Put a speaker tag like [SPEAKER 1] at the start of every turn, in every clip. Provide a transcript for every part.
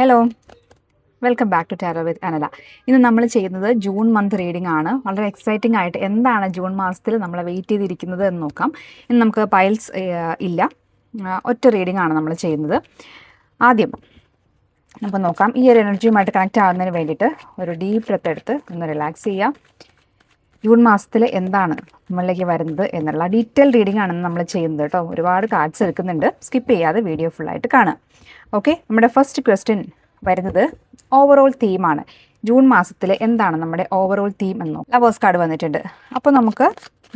[SPEAKER 1] Hello, welcome back to tarot with Anala. ഇന്ന് നമ്മൾ ചെയ്യുന്നത് ജൂൺ മന്ത് റീഡിംഗ് ആണ്. വളരെ എക്സൈറ്റിംഗ് ആയിട്ട് എന്താണ് ജൂൺ മാസത്തിൽ നമ്മൾ വെയിറ്റ് ചെയ്തിരിക്കുന്നത് എന്ന് നോക്കാം. ഇന്ന് നമുക്ക് പൈൽസ് ഇല്ല, ഒറ്റ റീഡിംഗ് ആണ് നമ്മൾ ചെയ്യുന്നത്. ആദ്യം നമുക്ക് നോക്കാം, ഈ ഒരു എനർജിയുമായിട്ട് കണക്റ്റ് ആകുന്നതിന് വേണ്ടിയിട്ട് ഒരു ഡീപ്പ് ബ്രെത്ത് എടുത്ത് ഒന്ന് റിലാക്സ് ചെയ്യാം. ജൂൺ മാസത്തിൽ എന്താണ് നമ്മളിലേക്ക് വരുന്നത് എന്നുള്ള ഡീറ്റെയിൽ റീഡിംഗ് ആണ് നമ്മൾ ചെയ്യുന്നത് കേട്ടോ. ഒരുപാട് കാർഡ്സ് എടുക്കുന്നുണ്ട്, സ്കിപ്പ് ചെയ്യാതെ വീഡിയോ ഫുള്ളായിട്ട് കാണാം. ഓക്കെ, നമ്മുടെ ഫസ്റ്റ് ക്വസ്റ്റ്യൻ വരുന്നത് ഓവറോൾ തീമാണ്. ജൂൺ മാസത്തിൽ എന്താണ് നമ്മുടെ ഓവറോൾ തീം എന്നോ ലവേഴ്സ് കാർഡ് വന്നിട്ടുണ്ട്. അപ്പോൾ നമുക്ക്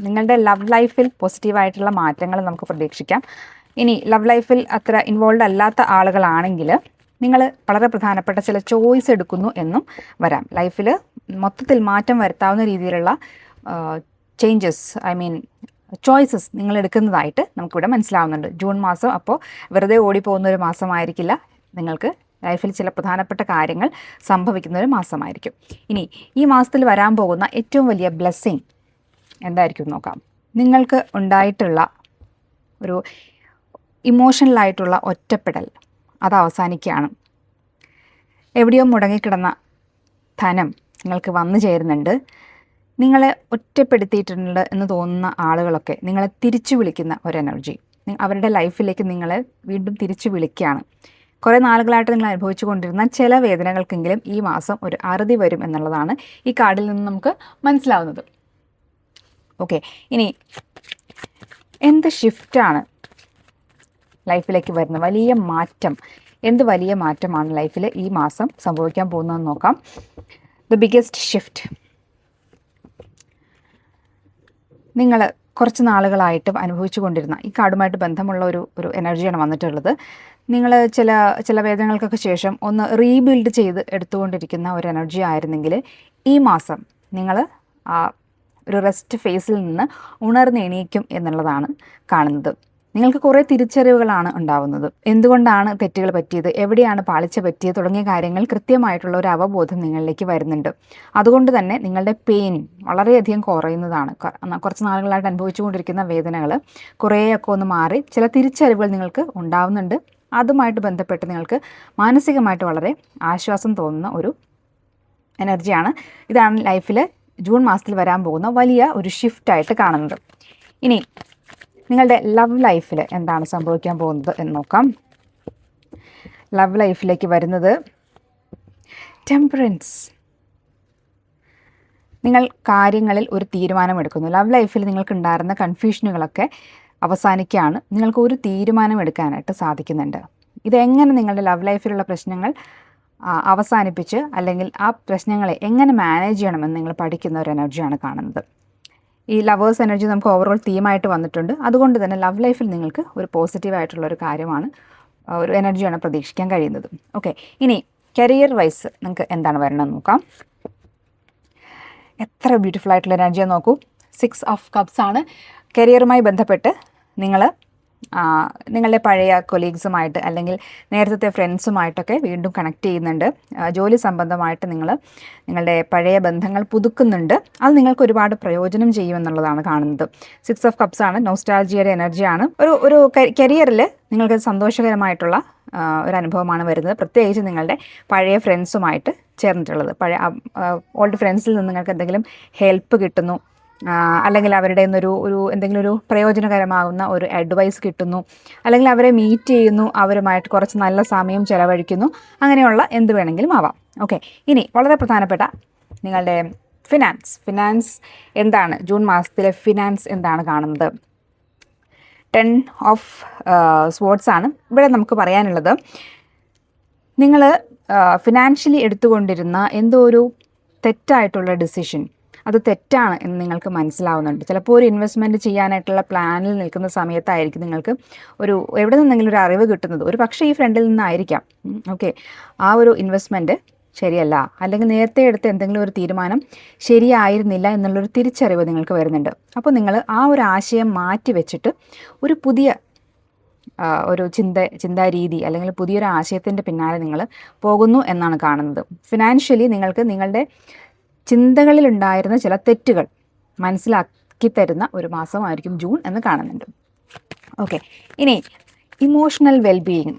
[SPEAKER 1] നിങ്ങളുടെ ലവ് ലൈഫിൽ പോസിറ്റീവായിട്ടുള്ള മാറ്റങ്ങൾ നമുക്ക് പ്രതീക്ഷിക്കാം. ഇനി ലവ് ലൈഫിൽ അത്ര ഇൻവോൾവ് അല്ലാത്ത ആളുകളാണെങ്കിൽ നിങ്ങൾ വളരെ പ്രധാനപ്പെട്ട ചില ചോയ്സ് എടുക്കുന്നു എന്നും വരാം. ലൈഫിൽ മൊത്തത്തിൽ മാറ്റം വരുത്താവുന്ന രീതിയിലുള്ള ചേഞ്ചസ്, ചോയ്സസ് നിങ്ങൾ എടുക്കുന്നതായിട്ട് നമുക്കിവിടെ മനസ്സിലാവുന്നുണ്ട്. ജൂൺ മാസം അപ്പോൾ വെറുതെ ഓടിപ്പോകുന്ന ഒരു മാസമായിരിക്കില്ല. നിങ്ങൾക്ക് ലൈഫിൽ ചില പ്രധാനപ്പെട്ട കാര്യങ്ങൾ സംഭവിക്കുന്ന ഒരു മാസമായിരിക്കും. ഇനി ഈ മാസത്തിൽ വരാൻ പോകുന്ന ഏറ്റവും വലിയ ബ്ലെസ്സിങ് എന്തായിരിക്കും നോക്കാം. നിങ്ങൾക്ക് ഉണ്ടായിട്ടുള്ള ഒരു ഇമോഷണലായിട്ടുള്ള ഒറ്റപ്പെടൽ അത് അവസാനിക്കുകയാണ്. എവിടെയോ മുടങ്ങിക്കിടന്ന ധനം നിങ്ങൾക്ക് വന്നു ചേരുന്നുണ്ട്. നിങ്ങളെ ഒറ്റപ്പെടുത്തിയിട്ടുണ്ട് എന്ന് തോന്നുന്ന ആളുകളൊക്കെ നിങ്ങളെ തിരിച്ചു വിളിക്കുന്ന ഒരു എനർജി, അവരുടെ ലൈഫിലേക്ക് നിങ്ങളെ വീണ്ടും തിരിച്ചു വിളിക്കുകയാണ്. കുറേ നാളുകളായിട്ട് നിങ്ങൾ അനുഭവിച്ചു കൊണ്ടിരുന്ന ചില വേദനകൾക്കെങ്കിലും ഈ മാസം ഒരു അറുതി വരും എന്നുള്ളതാണ് ഈ കാർഡിൽ നിന്ന് നമുക്ക് മനസ്സിലാവുന്നത്. ഓക്കെ, ഇനി എന്ത് ഷിഫ്റ്റാണ് ലൈഫിലേക്ക് വരുന്നത്? വലിയ മാറ്റം, എന്ത് വലിയ മാറ്റമാണ് ലൈഫിൽ ഈ മാസം സംഭവിക്കാൻ പോകുന്നതെന്ന് നോക്കാം. ദ ബിഗ്ഗസ്റ്റ് ഷിഫ്റ്റ്, നിങ്ങൾ കുറച്ച് നാളുകളായിട്ട് അനുഭവിച്ചു കൊണ്ടിരുന്ന ഈ കാർഡുമായിട്ട് ബന്ധമുള്ള ഒരു എനർജിയാണ് വന്നിട്ടുള്ളത്. നിങ്ങൾ ചില വേദനകൾക്കൊക്കെ ശേഷം ഒന്ന് റീബിൽഡ് ചെയ്ത് എടുത്തുകൊണ്ടിരിക്കുന്ന ഒരു എനർജി ആയിരുന്നെങ്കിൽ ഈ മാസം നിങ്ങൾ ആ ഒരു റെസ്റ്റ് ഫേസിൽ നിന്ന് ഉണർന്നെണീക്കും എന്നുള്ളതാണ് കാണുന്നത്. നിങ്ങൾക്ക് കുറേ തിരിച്ചറിവുകളാണ് ഉണ്ടാവുന്നത്. എന്തുകൊണ്ടാണ് തെറ്റുകൾ പറ്റിയത്, എവിടെയാണ് പാളിച്ച പറ്റിയത് തുടങ്ങിയ കാര്യങ്ങൾ കൃത്യമായിട്ടുള്ള ഒരു അവബോധം നിങ്ങളിലേക്ക് വരുന്നുണ്ട്. അതുകൊണ്ട് തന്നെ നിങ്ങളുടെ പെയിൻ വളരെയധികം കുറയുന്നതാണ്. കുറച്ച് നാളുകളായിട്ട് അനുഭവിച്ചുകൊണ്ടിരിക്കുന്ന വേദനകൾ കുറേയൊക്കെ ഒന്ന് മാറി ചില തിരിച്ചറിവുകൾ നിങ്ങൾക്ക് ഉണ്ടാവുന്നുണ്ട്. അതുമായിട്ട് ബന്ധപ്പെട്ട് നിങ്ങൾക്ക് മാനസികമായിട്ട് വളരെ ആശ്വാസം തോന്നുന്ന ഒരു എനർജിയാണ്. ഇതാണ് ലൈഫിൽ ജൂൺ മാസത്തിൽ വരാൻ പോകുന്ന വലിയ ഒരു ഷിഫ്റ്റായിട്ട് കാണുന്നത്. ഇനി നിങ്ങളുടെ ലവ് ലൈഫിൽ എന്താണ് സംഭവിക്കാൻ പോകുന്നത് എന്ന് നോക്കാം. ലവ് ലൈഫിലേക്ക് വരുന്നത് ടെമ്പറൻസ്. നിങ്ങൾ കാര്യങ്ങളിൽ ഒരു തീരുമാനമെടുക്കുന്നു. ലവ് ലൈഫിൽ നിങ്ങൾക്കുണ്ടായിരുന്ന കൺഫ്യൂഷനുകളൊക്കെ അവസാനിക്കുകയാണ്. നിങ്ങൾക്ക് ഒരു തീരുമാനം എടുക്കാനായിട്ട് സാധിക്കുന്നുണ്ട്. ഇതെങ്ങനെ നിങ്ങളുടെ ലവ് ലൈഫിലുള്ള പ്രശ്നങ്ങൾ അവസാനിപ്പിച്ച് അല്ലെങ്കിൽ ആ പ്രശ്നങ്ങളെ എങ്ങനെ മാനേജ് ചെയ്യണമെന്ന് നിങ്ങൾ പഠിക്കുന്ന ഒരു എനർജിയാണ് കാണുന്നത്. ഈ ലവേഴ്സ് എനർജി നമുക്ക് ഓവറോൾ തീമായിട്ട് വന്നിട്ടുണ്ട്. അതുകൊണ്ട് തന്നെ ലവ് ലൈഫിൽ നിങ്ങൾക്ക് ഒരു പോസിറ്റീവായിട്ടുള്ളൊരു കാര്യമാണ്, ഒരു എനർജിയാണ് പ്രതീക്ഷിക്കാൻ കഴിയുന്നത്. ഓക്കെ, ഇനി കരിയർ വൈസ് നിങ്ങൾക്ക് എന്താണ് വരണമെന്ന് നോക്കാം. എത്ര ബ്യൂട്ടിഫുൾ ആയിട്ടുള്ള എനർജിയാണ് നോക്കൂ. 6 ഓഫ് കപ്സ് ആണ്. കരിയറുമായി ബന്ധപ്പെട്ട് നിങ്ങളുടെ പഴയ കൊലീഗ്സുമായിട്ട് അല്ലെങ്കിൽ നേരത്തെ ഫ്രണ്ട്സുമായിട്ടൊക്കെ വീണ്ടും കണക്ട് ചെയ്യുന്നുണ്ട്. ജോലി സംബന്ധമായിട്ട് നിങ്ങളുടെ പഴയ ബന്ധങ്ങൾ പുതുക്കുന്നുണ്ട്. അത് നിങ്ങൾക്ക് ഒരുപാട് പ്രയോജനം ചെയ്യുമെന്നുള്ളതാണ് കാണുന്നത്. 6 ഓഫ് കപ്സ് ആണ്, നോസ്റ്റാൾജിയയുടെ എനർജിയാണ്. ഒരു കരിയറിൽ നിങ്ങൾക്ക് സന്തോഷകരമായിട്ടുള്ള ഒരു അനുഭവമാണ് വരുന്നത്. പ്രത്യേകിച്ച് നിങ്ങളുടെ പഴയ ഫ്രണ്ട്സുമായിട്ട് ചേർന്നിട്ടുള്ളത്. പഴയ ഓൾഡ് ഫ്രണ്ട്സിൽ നിന്ന് നിങ്ങൾക്ക് എന്തെങ്കിലും ഹെൽപ്പ് കിട്ടുന്നു, അല്ലെങ്കിൽ അവരുടെ ഒരു എന്തെങ്കിലും ഒരു പ്രയോജനകരമാകുന്ന ഒരു അഡ്വൈസ് കിട്ടുന്നു, അല്ലെങ്കിൽ അവരെ മീറ്റ് ചെയ്യുന്നു, അവരുമായിട്ട് കുറച്ച് നല്ല സമയം ചിലവഴിക്കുന്നു, അങ്ങനെയുള്ള എന്ത് വേണമെങ്കിലും ആവാം. ഓക്കെ, ഇനി വളരെ പ്രധാനപ്പെട്ട നിങ്ങളുടെ ഫിനാൻസ് എന്താണ് ജൂൺ മാസത്തിലെ ഫിനാൻസ് എന്താണ് കാണുന്നത്? 10 ഓഫ് സ്വോർഡ്സ് ആണ് ഇവിടെ നമുക്ക് പറയാനുള്ളത്. നിങ്ങൾ ഫിനാൻഷ്യലി എടുത്തുകൊണ്ടിരുന്ന എന്തോ ഒരു തെറ്റായിട്ടുള്ള ഡിസിഷൻ, അത് തെറ്റാണ് എന്ന് നിങ്ങൾക്ക് മനസ്സിലാവുന്നുണ്ട്. ചിലപ്പോൾ ഒരു ഇൻവെസ്റ്റ്മെൻറ്റ് ചെയ്യാനായിട്ടുള്ള പ്ലാനിൽ നിൽക്കുന്ന സമയത്തായിരിക്കും നിങ്ങൾക്ക് എവിടെ നിന്നെങ്കിലും ഒരു അറിവ് കിട്ടുന്നത്. ഒരു പക്ഷേ ഈ ഫ്രണ്ടിൽ നിന്നായിരിക്കാം. ഓക്കെ, ആ ഒരു ഇൻവെസ്റ്റ്മെൻറ്റ് ശരിയല്ല, അല്ലെങ്കിൽ നേരത്തെ എടുത്ത എന്തെങ്കിലും ഒരു തീരുമാനം ശരിയായിരുന്നില്ല എന്നുള്ളൊരു തിരിച്ചറിവ് നിങ്ങൾക്ക് വരുന്നുണ്ട്. അപ്പോൾ നിങ്ങൾ ആ ഒരു ആശയം മാറ്റി വെച്ചിട്ട് ഒരു പുതിയ ഒരു ചിന്താരീതി അല്ലെങ്കിൽ പുതിയൊരു ആശയത്തിൻ്റെ പിന്നാലെ നിങ്ങൾ പോകുന്നു എന്നാണ് കാണുന്നത്. ഫിനാൻഷ്യലി നിങ്ങൾക്ക് നിങ്ങളുടെ ചിന്തകളിലുണ്ടായിരുന്ന ചില തെറ്റുകൾ മനസ്സിലാക്കി തരുന്ന ഒരു മാസമായിരിക്കും ജൂൺ എന്ന് കാണുന്നുണ്ട്. ഓക്കെ, ഇനി ഇമോഷണൽ വെൽബീയിങ്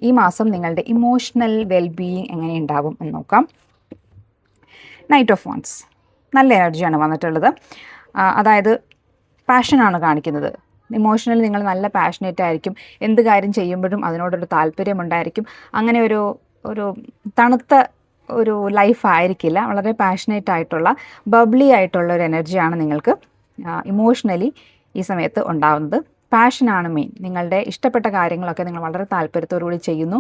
[SPEAKER 1] ഈ മാസം നിങ്ങളുടെ ഇമോഷണൽ വെൽബീയിങ് എങ്ങനെ ഉണ്ടാവും എന്ന് നോക്കാം. നൈറ്റ് ഓഫ് വാൻസ്, നല്ല എനർജിയാണ് വന്നിട്ടുള്ളത്. അതായത് പാഷനാണ് കാണിക്കുന്നത്. ഇമോഷണലി നിങ്ങൾ നല്ല പാഷനേറ്റ് ആയിരിക്കും. എന്ത് കാര്യം ചെയ്യുമ്പോഴും അതിനോടൊരു താല്പര്യമുണ്ടായിരിക്കും. അങ്ങനെ ഒരു ഒരു തണുത്ത ഒരു ലൈഫ് ആയിരിക്കില്ല. വളരെ പാഷനേറ്റ് ആയിട്ടുള്ള ബബ്ലി ആയിട്ടുള്ള ഒരു എനർജിയാണ് നിങ്ങൾക്ക് ഇമോഷണലി ഈ സമയത്ത് ഉണ്ടാകുന്നത്. പാഷനാണ് മെയിൻ. നിങ്ങളുടെ ഇഷ്ടപ്പെട്ട കാര്യങ്ങളൊക്കെ നിങ്ങൾ വളരെ താല്പര്യത്തോടുകൂടി ചെയ്യുന്നു.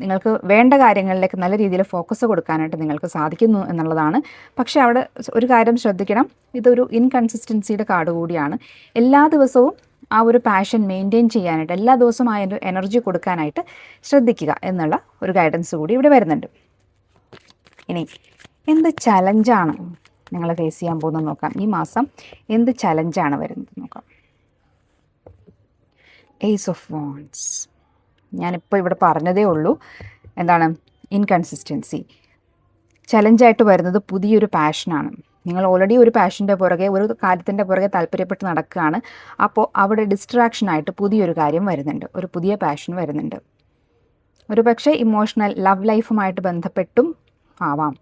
[SPEAKER 1] നിങ്ങൾക്ക് വേണ്ട കാര്യങ്ങളിലേക്ക് നല്ല രീതിയിൽ ഫോക്കസ് കൊടുക്കാനായിട്ട് നിങ്ങൾക്ക് സാധിക്കുന്നു എന്നുള്ളതാണ്. പക്ഷേ അവിടെ ഒരു കാര്യം ശ്രദ്ധിക്കണം, ഇതൊരു ഇൻകൺസിസ്റ്റൻസിയുടെ കാർഡ് കൂടിയാണ്. എല്ലാ ദിവസവും ആ ഒരു പാഷൻ മെയിൻറ്റെയിൻ ചെയ്യാനായിട്ട്, എല്ലാ ദിവസവും ആ എനർജി കൊടുക്കാനായിട്ട് ശ്രദ്ധിക്കുക എന്നുള്ള ഒരു ഗൈഡൻസ് കൂടി ഇവിടെ വരുന്നുണ്ട്. ഇനി എന്ത് ചലഞ്ചാണ് നിങ്ങൾ ഫേസ് ചെയ്യാൻ പോകുന്നത് നോക്കാം. ഈ മാസം എന്ത് ചലഞ്ചാണ് വരുന്നത് നോക്കാം. ഏസ് ഓഫ് വാൻഡ്സ്, ഞാനിപ്പോൾ ഇവിടെ പറഞ്ഞതേ ഉള്ളൂ. എന്താണ് ഇൻകൺസിസ്റ്റൻസി? ചലഞ്ചായിട്ട് വരുന്നത് പുതിയൊരു പാഷനാണ്. നിങ്ങൾ ഓൾറെഡി ഒരു പാഷൻ്റെ പുറകെ, ഒരു കാര്യത്തിൻ്റെ പുറകെ താല്പര്യപ്പെട്ട് നടക്കുകയാണ്. അപ്പോൾ അവിടെ ഡിസ്ട്രാക്ഷനായിട്ട് പുതിയൊരു കാര്യം വരുന്നുണ്ട്, ഒരു പുതിയ പാഷൻ വരുന്നുണ്ട്. ഒരു പക്ഷേ ഇമോഷണൽ ലവ് ലൈഫുമായിട്ട് ബന്ധപ്പെട്ടും ആവാം.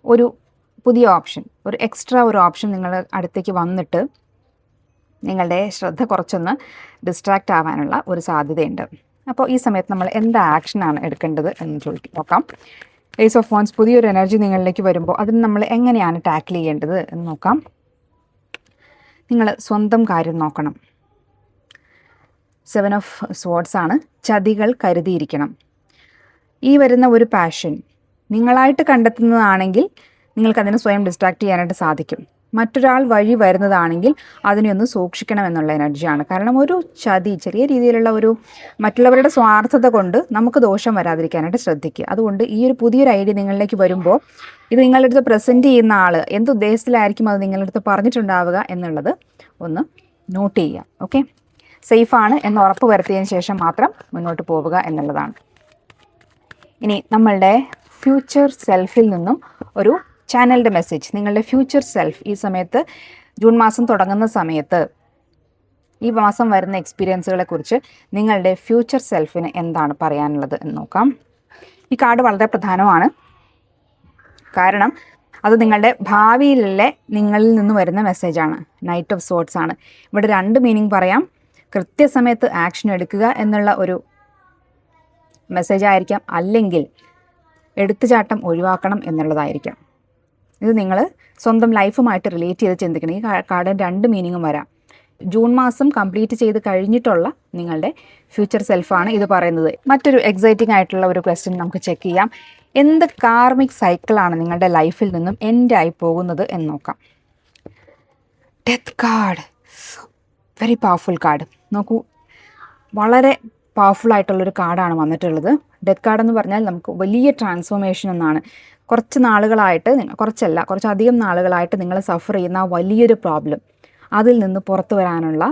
[SPEAKER 1] ഒരു പുതിയ ഓപ്ഷൻ, ഒരു എക്സ്ട്രാ ഒരു ഓപ്ഷൻ നിങ്ങൾ അടുത്തേക്ക് വന്നിട്ട് നിങ്ങളുടെ ശ്രദ്ധ കുറച്ചൊന്ന് ഡിസ്ട്രാക്റ്റ് ആവാനുള്ള ഒരു സാധ്യതയുണ്ട്. അപ്പോൾ ഈ സമയത്ത് നമ്മൾ എന്ത് ആക്ഷനാണ് എടുക്കേണ്ടത് എന്ന് നോക്കാം. ഏസ് ഓഫ് വാൻഡ്സ് പുതിയൊരു എനർജി നിങ്ങളിലേക്ക് വരുമ്പോൾ അതിന് നമ്മൾ എങ്ങനെയാണ് ടാക്കിൾ ചെയ്യേണ്ടത് എന്ന് നോക്കാം. നിങ്ങൾ സ്വന്തം കാര്യം നോക്കണം. 7 ഓഫ് സ്വാർഡ്സ് ആണ്. ചതികൾ കരുതിയിരിക്കണം. ഈ വരുന്ന ഒരു പാഷൻ നിങ്ങളായിട്ട് കണ്ടെത്തുന്നതാണെങ്കിൽ നിങ്ങൾക്കതിനെ സ്വയം ഡിസ്ട്രാക്ട് ചെയ്യാനായിട്ട് സാധിക്കും. മറ്റൊരാൾ വഴി വരുന്നതാണെങ്കിൽ അതിനെ ഒന്ന് സൂക്ഷിക്കണം എന്നുള്ള എനർജിയാണ്. കാരണം ഒരു ചതി, ചെറിയ രീതിയിലുള്ള ഒരു മറ്റുള്ളവരുടെ സ്വാർത്ഥത കൊണ്ട് നമുക്ക് ദോഷം വരാതിരിക്കാനായിട്ട് ശ്രദ്ധിക്കുക. അതുകൊണ്ട് ഈ ഒരു പുതിയൊരു ഐഡിയ നിങ്ങളിലേക്ക് വരുമ്പോൾ ഇത് നിങ്ങളുടെ അടുത്ത് പ്രസൻറ്റ് ചെയ്യുന്ന ആൾ എന്തുദ്ദേശത്തിലായിരിക്കും അത് നിങ്ങളുടെ അടുത്ത് പറഞ്ഞിട്ടുണ്ടാവുക എന്നുള്ളത് ഒന്ന് നോട്ട് ചെയ്യുക. ഓക്കെ, സേഫാണ് എന്ന് ഉറപ്പ് വരുത്തിയതിന് ശേഷം മാത്രം മുന്നോട്ട് പോവുക എന്നുള്ളതാണ്. ഇനി നമ്മളുടെ ഫ്യൂച്ചർ സെൽഫിൽ നിന്നും ഒരു ചാനലിൻ്റെ മെസ്സേജ്. നിങ്ങളുടെ ഫ്യൂച്ചർ സെൽഫ് ഈ സമയത്ത്, ജൂൺ മാസം തുടങ്ങുന്ന സമയത്ത്, ഈ മാസം വരുന്ന എക്സ്പീരിയൻസുകളെ കുറിച്ച് നിങ്ങളുടെ ഫ്യൂച്ചർ സെൽഫിന് എന്താണ് പറയാനുള്ളത് എന്ന് നോക്കാം. ഈ കാർഡ് വളരെ പ്രധാനമാണ്. കാരണം അത് നിങ്ങളുടെ ഭാവിയിലെ നിങ്ങളിൽ നിന്ന് വരുന്ന മെസ്സേജാണ്. നൈറ്റ് ഓഫ് സോർട്സ് ആണ്. ഇവിടെ 2 മീനിങ് പറയാം. കൃത്യസമയത്ത് ആക്ഷൻ എടുക്കുക എന്നുള്ള ഒരു മെസ്സേജ് ആയിരിക്കാം, അല്ലെങ്കിൽ എടുത്തുചാട്ടം ഒഴിവാക്കണം എന്നുള്ളതായിരിക്കാം. ഇത് നിങ്ങൾ സ്വന്തം ലൈഫുമായിട്ട് റിലേറ്റ് ചെയ്ത് ചിന്തിക്കണം. ഈ കാർഡിന് 2 മീനിങ്ങും വരാം. ജൂൺ മാസം കംപ്ലീറ്റ് ചെയ്ത് കഴിഞ്ഞിട്ടുള്ള നിങ്ങളുടെ ഫ്യൂച്ചർ സെൽഫാണ് ഇത് പറയുന്നത്. മറ്റൊരു എക്സൈറ്റിംഗ് ആയിട്ടുള്ള ഒരു ക്വസ്റ്റ്യൻ നമുക്ക് ചെക്ക് ചെയ്യാം. എന്ത് കാർമിക് സൈക്കിളാണ് നിങ്ങളുടെ ലൈഫിൽ നിന്നും എൻഡ് ആയി പോകുന്നത് എന്ന് നോക്കാം. Death card, very powerful card. നോക്കൂ, വളരെ പവർഫുൾ ആയിട്ടുള്ളൊരു കാർഡാണ് വന്നിട്ടുള്ളത്. ഡെത്ത് കാർഡ് എന്ന് പറഞ്ഞാൽ നമുക്ക് വലിയ ട്രാൻസ്ഫോർമേഷൻ എന്നാണ്. കുറച്ചധികം നാളുകളായിട്ട് നിങ്ങൾ സഫർ ചെയ്യുന്ന ആ വലിയൊരു പ്രോബ്ലം, അതിൽ നിന്ന് പുറത്തു വരാനുള്ള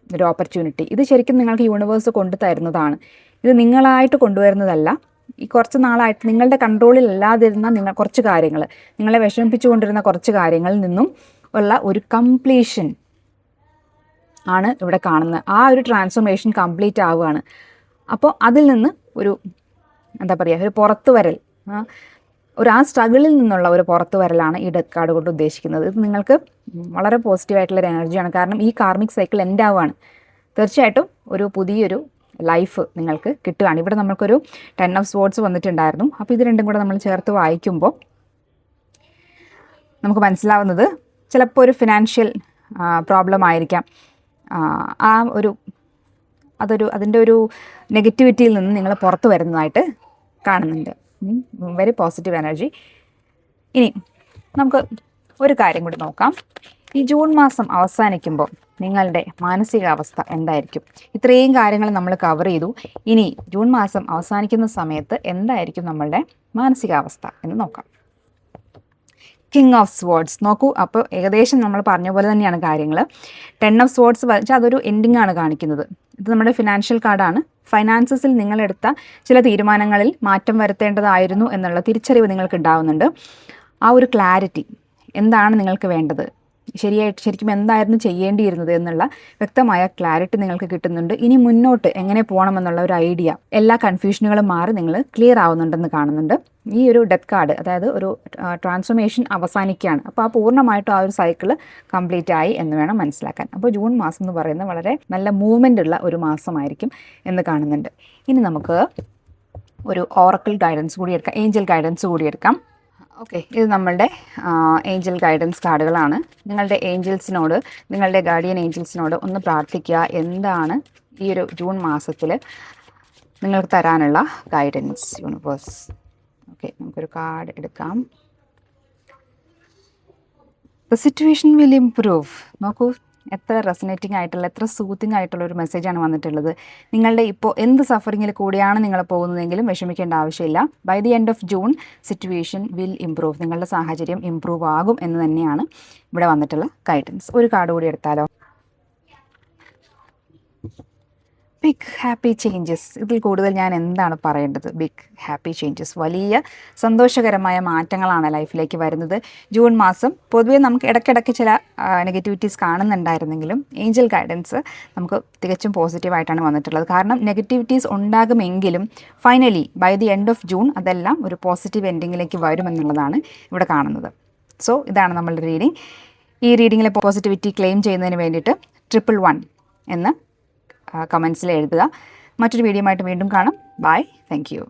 [SPEAKER 1] ഒരു ഓപ്പർച്യൂണിറ്റി. ഇത് ശരിക്കും നിങ്ങൾക്ക് യൂണിവേഴ്സ് കൊണ്ടു തരുന്നതാണ്. ഇത് നിങ്ങളായിട്ട് കൊണ്ടുവരുന്നതല്ല. ഈ കുറച്ച് നാളായിട്ട് നിങ്ങളുടെ കൺട്രോളിൽ അല്ലാതിരുന്ന കുറച്ച് കാര്യങ്ങൾ, നിങ്ങളെ വിഷമിപ്പിച്ചുകൊണ്ടിരുന്ന കുറച്ച് കാര്യങ്ങളിൽ നിന്നും ഉള്ള ഒരു കംപ്ലീഷൻ ആണ് ഇവിടെ കാണുന്നത്. ആ ഒരു ട്രാൻസ്ഫോർമേഷൻ കംപ്ലീറ്റ് ആവുകയാണ്. അപ്പോൾ അതിൽ നിന്ന് ഒരു ഒരു പുറത്തു വരൽ, ആ സ്ട്രഗിളിൽ നിന്നുള്ള ഒരു പുറത്തു വരലാണ് ഈ ഡെത്ത് കാർഡ് കൊണ്ട് ഉദ്ദേശിക്കുന്നത്. ഇത് നിങ്ങൾക്ക് വളരെ പോസിറ്റീവായിട്ടുള്ളൊരു എനർജിയാണ്. കാരണം ഈ കാർമിക് സൈക്കിൾ എൻഡ് ആവുകയാണ്. തീർച്ചയായിട്ടും ഒരു പുതിയൊരു ലൈഫ് നിങ്ങൾക്ക് കിട്ടുകയാണ്. ഇവിടെ നമുക്കൊരു 10 ഓഫ് സ്വാർഡ്സ് വന്നിട്ടുണ്ടായിരുന്നു. അപ്പോൾ ഇത് രണ്ടും കൂടെ നമ്മൾ ചേർത്ത് വായിക്കുമ്പോൾ നമുക്ക് മനസ്സിലാവുന്നത് ചിലപ്പോൾ ഒരു ഫിനാൻഷ്യൽ പ്രോബ്ലം ആയിരിക്കാം. അതിൻ്റെ ഒരു നെഗറ്റിവിറ്റിയിൽ നിന്ന് നിങ്ങൾ പുറത്തു വരുന്നതായിട്ട് കാണുന്നുണ്ട്. Very positive energy. ഇനി നമുക്ക് ഒരു കാര്യം കൂടി നോക്കാം. ഈ ജൂൺ മാസം അവസാനിക്കുമ്പോൾ നിങ്ങളുടെ മാനസികാവസ്ഥ എന്തായിരിക്കും? ഇത്രയും കാര്യങ്ങൾ നമ്മൾ കവർ ചെയ്തു. ഇനി ജൂൺ മാസം അവസാനിക്കുന്ന സമയത്ത് എന്തായിരിക്കും നമ്മളുടെ മാനസികാവസ്ഥ എന്ന് നോക്കാം. കിങ് ഓഫ് സ്വാർഡ്സ് നോക്കൂ. അപ്പോൾ ഏകദേശം നമ്മൾ പറഞ്ഞ പോലെ തന്നെയാണ് കാര്യങ്ങൾ. 10 ഓഫ് സ്വാർഡ്സ് വെച്ചാൽ അതൊരു എൻഡിങ് ആണ് കാണിക്കുന്നത്. ഇത് നമ്മുടെ ഫിനാൻഷ്യൽ കാർഡാണ്. ഫൈനാൻസസിൽ നിങ്ങളെടുത്ത ചില തീരുമാനങ്ങളിൽ മാറ്റം വരുത്തേണ്ടതായിരുന്നു എന്നുള്ള തിരിച്ചറിവ് നിങ്ങൾക്ക് ഉണ്ടാവുന്നുണ്ട്. ആ ഒരു ക്ലാരിറ്റി, എന്താണ് നിങ്ങൾക്ക് വേണ്ടത്, ശരിക്കും എന്തായിരുന്നു ചെയ്യേണ്ടിയിരുന്നത് എന്നുള്ള വ്യക്തമായ ക്ലാരിറ്റി നിങ്ങൾക്ക് കിട്ടുന്നുണ്ട്. ഇനി മുന്നോട്ട് എങ്ങനെ പോകണമെന്നുള്ള ഒരു ഐഡിയ, എല്ലാ കൺഫ്യൂഷനുകളും മാറി നിങ്ങൾ ക്ലിയർ ആവുന്നുണ്ടെന്ന് കാണുന്നുണ്ട്. ഈ ഒരു ഡെത്ത് കാർഡ്, അതായത് ഒരു ട്രാൻസ്ഫോർമേഷൻ അവസാനിക്കുകയാണ്. അപ്പോൾ ആ പൂർണ്ണമായിട്ടും ആ ഒരു സൈക്കിൾ കംപ്ലീറ്റ് ആയി എന്ന് വേണം മനസ്സിലാക്കാൻ. അപ്പോൾ ജൂൺ മാസം എന്ന് പറയുന്നത് വളരെ നല്ല മൂവ്മെൻ്റ് ഉള്ള ഒരു മാസമായിരിക്കും എന്ന് കാണുന്നുണ്ട്. ഇനി നമുക്ക് ഒരു ഓറക്കിൾ ഗൈഡൻസ് കൂടി എടുക്കാം, ഏഞ്ചൽ ഗൈഡൻസ് കൂടി എടുക്കാം. ഓക്കെ, ഇത് നമ്മളുടെ ഏഞ്ചൽ ഗൈഡൻസ് കാർഡുകളാണ്. നിങ്ങളുടെ ഏഞ്ചൽസിനോട്, നിങ്ങളുടെ ഗാർഡിയൻ ഏഞ്ചൽസിനോട് ഒന്ന് പ്രാർത്ഥിക്കുക, എന്താണ് ഈ ഒരു ജൂൺ മാസത്തിൽ നിങ്ങൾക്ക് തരാനുള്ള ഗൈഡൻസ് യൂണിവേഴ്സ്. ഓക്കെ, നമുക്കൊരു കാർഡ് എടുക്കാം. The situation will improve. നോക്കൂ, എത്ര റെസനേറ്റിംഗ് ആയിട്ടുള്ള, എത്ര സൂത്തിങ് ആയിട്ടുള്ള ഒരു മെസ്സേജാണ് വന്നിട്ടുള്ളത്. നിങ്ങളുടെ ഇപ്പോൾ എന്ത് സഫറിങ്ങിൽ കൂടിയാണ് നിങ്ങൾ പോകുന്നതെങ്കിലും വിഷമിക്കേണ്ട ആവശ്യമില്ല. By the end of June situation will improve. നിങ്ങളുടെ സാഹചര്യം ഇംപ്രൂവ് ആകും എന്ന് തന്നെയാണ് ഇവിടെ വന്നിട്ടുള്ള ഗൈഡൻസ്. ഒരു കാർഡ് കൂടി എടുത്താലോ? Big happy changes. ഇതിൽ കൂടുതൽ ഞാൻ എന്താണ് പറയേണ്ടത്? ബിഗ് ഹാപ്പി ചേഞ്ചസ്, വലിയ സന്തോഷകരമായ മാറ്റങ്ങളാണ് ലൈഫിലേക്ക് വരുന്നത്. ജൂൺ മാസം പൊതുവേ നമുക്ക് ഇടയ്ക്കിടയ്ക്ക് ചില നെഗറ്റിവിറ്റീസ് കാണുന്നുണ്ടായിരുന്നെങ്കിലും ഏഞ്ചൽ ഗൈഡൻസ് നമുക്ക് തികച്ചും പോസിറ്റീവായിട്ടാണ് വന്നിട്ടുള്ളത്. കാരണം നെഗറ്റിവിറ്റീസ് ഉണ്ടാകുമെങ്കിലും finally by the end of June അതെല്ലാം ഒരു പോസിറ്റീവ് എൻഡിങ്ങിലേക്ക് വരുമെന്നുള്ളതാണ് ഇവിടെ കാണുന്നത്. സോ ഇതാണ് നമ്മളുടെ റീഡിംഗ്. ഈ റീഡിങ്ങിലെ പോസിറ്റിവിറ്റി ക്ലെയിം ചെയ്യുന്നതിന് വേണ്ടിയിട്ട് 111 എന്ന് കമൻസിൽ എഴുതുക. മറ്റൊരു വീഡിയോ ആയിട്ട് വീണ്ടും കാണാം. Bye, thank U.